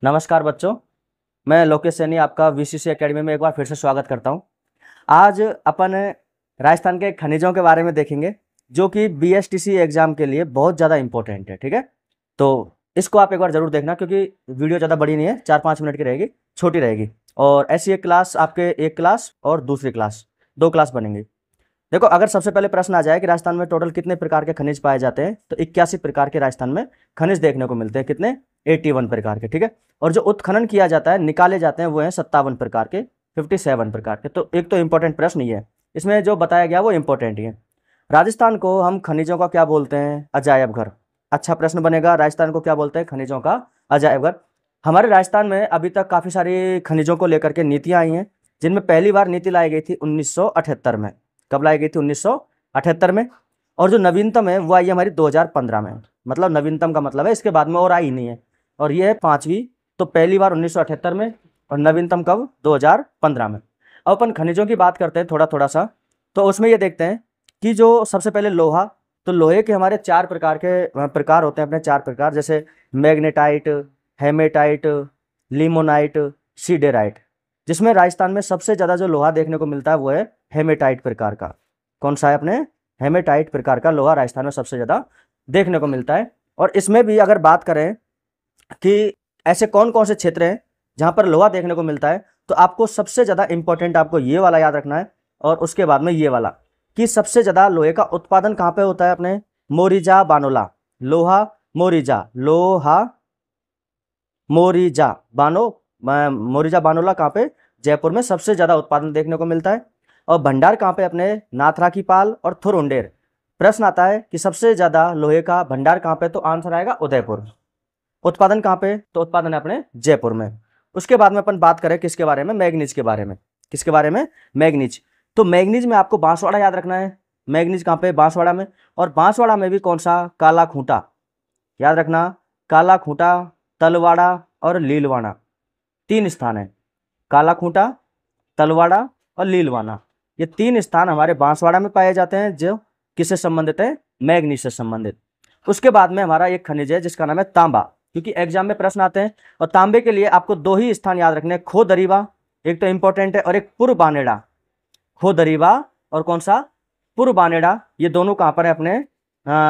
नमस्कार बच्चों, मैं लोकेश सैनी आपका वीसीसी एकेडमी में एक बार फिर से स्वागत करता हूं। आज अपन राजस्थान के खनिजों के बारे में देखेंगे जो कि बीएसटीसी एग्जाम के लिए बहुत ज़्यादा इंपॉर्टेंट है। ठीक है, तो इसको आप एक बार ज़रूर देखना क्योंकि वीडियो ज़्यादा बड़ी नहीं है, 4-5 मिनट की रहेगी, छोटी रहेगी। और ऐसी एक क्लास आपके एक क्लास और दूसरी क्लास, 2 क्लास बनेंगी। देखो, अगर सबसे पहले प्रश्न आ जाए कि राजस्थान में टोटल कितने प्रकार के खनिज पाए जाते हैं, तो 81 प्रकार के राजस्थान में खनिज देखने को मिलते हैं। कितने? 81 प्रकार के। ठीक है, और जो उत्खनन किया जाता है, निकाले जाते हैं, वो हैं 57 प्रकार के, 57 प्रकार के। तो एक तो इंपॉर्टेंट प्रश्न ये है, इसमें जो बताया गया वो इंपॉर्टेंट ही है। राजस्थान को हम खनिजों का क्या बोलते हैं? अजायब घर। अच्छा प्रश्न बनेगा, राजस्थान को क्या बोलते हैं? खनिजों का अजायब घर। हमारे राजस्थान में अभी तक काफ़ी सारी खनिजों को लेकर के नीतियाँ आई हैं, जिनमें पहली बार नीति लाई गई थी 1978 में। कब लाई गई थी? 1978 में। और जो नवीनतम है वो आई है हमारी 2015 में। मतलब नवीनतम का मतलब है इसके बाद में और आई नहीं है, और ये है 5वीं। तो पहली बार 1978 में और नवीनतम कब? 2015 में। अब अपन खनिजों की बात करते हैं थोड़ा थोड़ा सा, तो उसमें ये देखते हैं कि जो सबसे पहले लोहा, तो लोहे के हमारे 4 प्रकार के प्रकार होते हैं, अपने 4 प्रकार, जैसे मैग्नेटाइट, हेमेटाइट, लिमोनाइट, सीडेराइट। जिसमें राजस्थान में सबसे ज़्यादा जो लोहा देखने को मिलता है वो है हेमेटाइट प्रकार का। कौन सा है? अपने हेमेटाइट प्रकार का लोहा राजस्थान में सबसे ज़्यादा देखने को मिलता है। और इसमें भी अगर बात करें कि ऐसे कौन कौन से क्षेत्र हैं जहाँ पर लोहा देखने को मिलता है, तो आपको सबसे ज़्यादा इंपॉर्टेंट आपको ये वाला याद रखना है, और उसके बाद में ये वाला, कि सबसे ज़्यादा लोहे का उत्पादन कहाँ पे होता है? अपने मोरीजा बानोला। लोहा मोरीजा, लोहा मोरीजा मोरीजा बानोला कहाँ पे? जयपुर में सबसे ज़्यादा उत्पादन देखने को मिलता है। और भंडार कहाँ पे? अपने नाथराकीपाल और थुरुंडेर। प्रश्न आता है कि सबसे ज़्यादा लोहे का भंडार कहाँ पे, तो आंसर आएगा उदयपुर। उत्पादन कहाँ पे? तो उत्पादन है अपने जयपुर में। उसके बाद में अपन बात करें किसके बारे में? मैग्नीज के बारे में। किसके बारे में? मैग्नीज। तो मैग्नीज में आपको बांसवाड़ा याद रखना है। मैग्नीज कहाँ पे? बांसवाड़ा में। और बांसवाड़ा में भी कौन सा? काला खूंटा। याद रखना, काला खूंटा, तलवाड़ा और लीलवाड़ा, 3 स्थान है। काला खूंटा, तलवाड़ा और लीलवाड़ा, ये 3 स्थान हमारे बांसवाड़ा में पाए जाते हैं, जो किससे संबंधित है? मैग्नीज से संबंधित। उसके बाद में हमारा एक खनिज है जिसका नाम है तांबा, क्योंकि एग्जाम में प्रश्न आते हैं। और तांबे के लिए आपको 2 ही स्थान याद रखने हैं, खो दरीबा, एक तो इंपॉर्टेंट है, और एक पूर्व बानेड़ा। खो दरीबा और कौन सा? पूर्व बानेड़ा। ये दोनों कहाँ पर है? अपने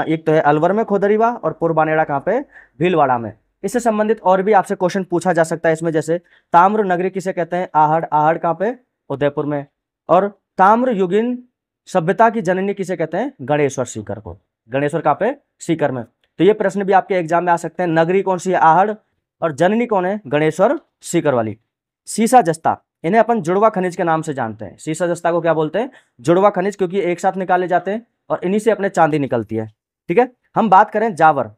एक तो है अलवर में खो दरीबा, और पूर्व बानेड़ा कहाँ पे? भीलवाड़ा में। इससे संबंधित और भी आपसे क्वेश्चन पूछा जा सकता है इसमें, जैसे ताम्र नगरी किसे कहते हैं? आहड़। आहड़ कहाँ पे? उदयपुर में। और ताम्र युगीन सभ्यता की जननी किसे कहते हैं? गणेश्वर सीकर को। गणेश्वर कहाँ पे? सीकर में। तो ये प्रश्न भी आपके एग्जाम में आ सकते हैं। नगरी कौन सी है? आहड़। और जननी कौन है? गणेश्वर सीकर वाली। सीसा जस्ता, इन्हें अपन जुड़वा खनिज के नाम से जानते हैं। सीसा जस्ता को क्या बोलते हैं? जुड़वा खनिज, क्योंकि एक साथ निकाले जाते हैं और इन्हीं से अपने चांदी निकलती है। ठीक है, हम बात करें जावर,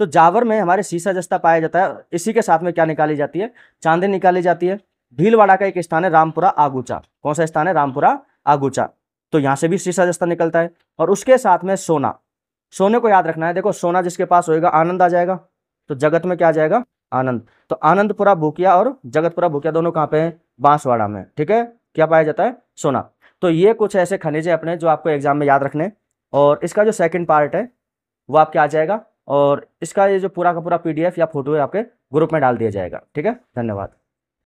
तो जावर में हमारे सीसा जस्ता पाया जाता है। इसी के साथ में क्या निकाली जाती है? चांदी निकाली जाती है। भीलवाड़ा का एक स्थान है रामपुरा आगूचा। कौन सा स्थान है? रामपुरा आगूचा। तो यहाँ से भी सीसा जस्ता निकलता है। और उसके साथ में सोना। सोने को याद रखना है। देखो, सोना जिसके पास होएगा आनंद आ जाएगा, तो जगत में क्या आ जाएगा? आनंद। तो आनंदपुरा भूकिया और जगतपुरा भूकिया दोनों कहाँ पे हैं? बांसवाड़ा में। ठीक है, क्या पाया जाता है? सोना। तो ये कुछ ऐसे खनिज है अपने जो आपको एग्जाम में याद रखने। और इसका जो सेकंड पार्ट है वो आपके आ जाएगा, और इसका ये जो पूरा का पूरा PDF या फोटो है आपके ग्रुप में डाल दिया जाएगा। ठीक है, धन्यवाद।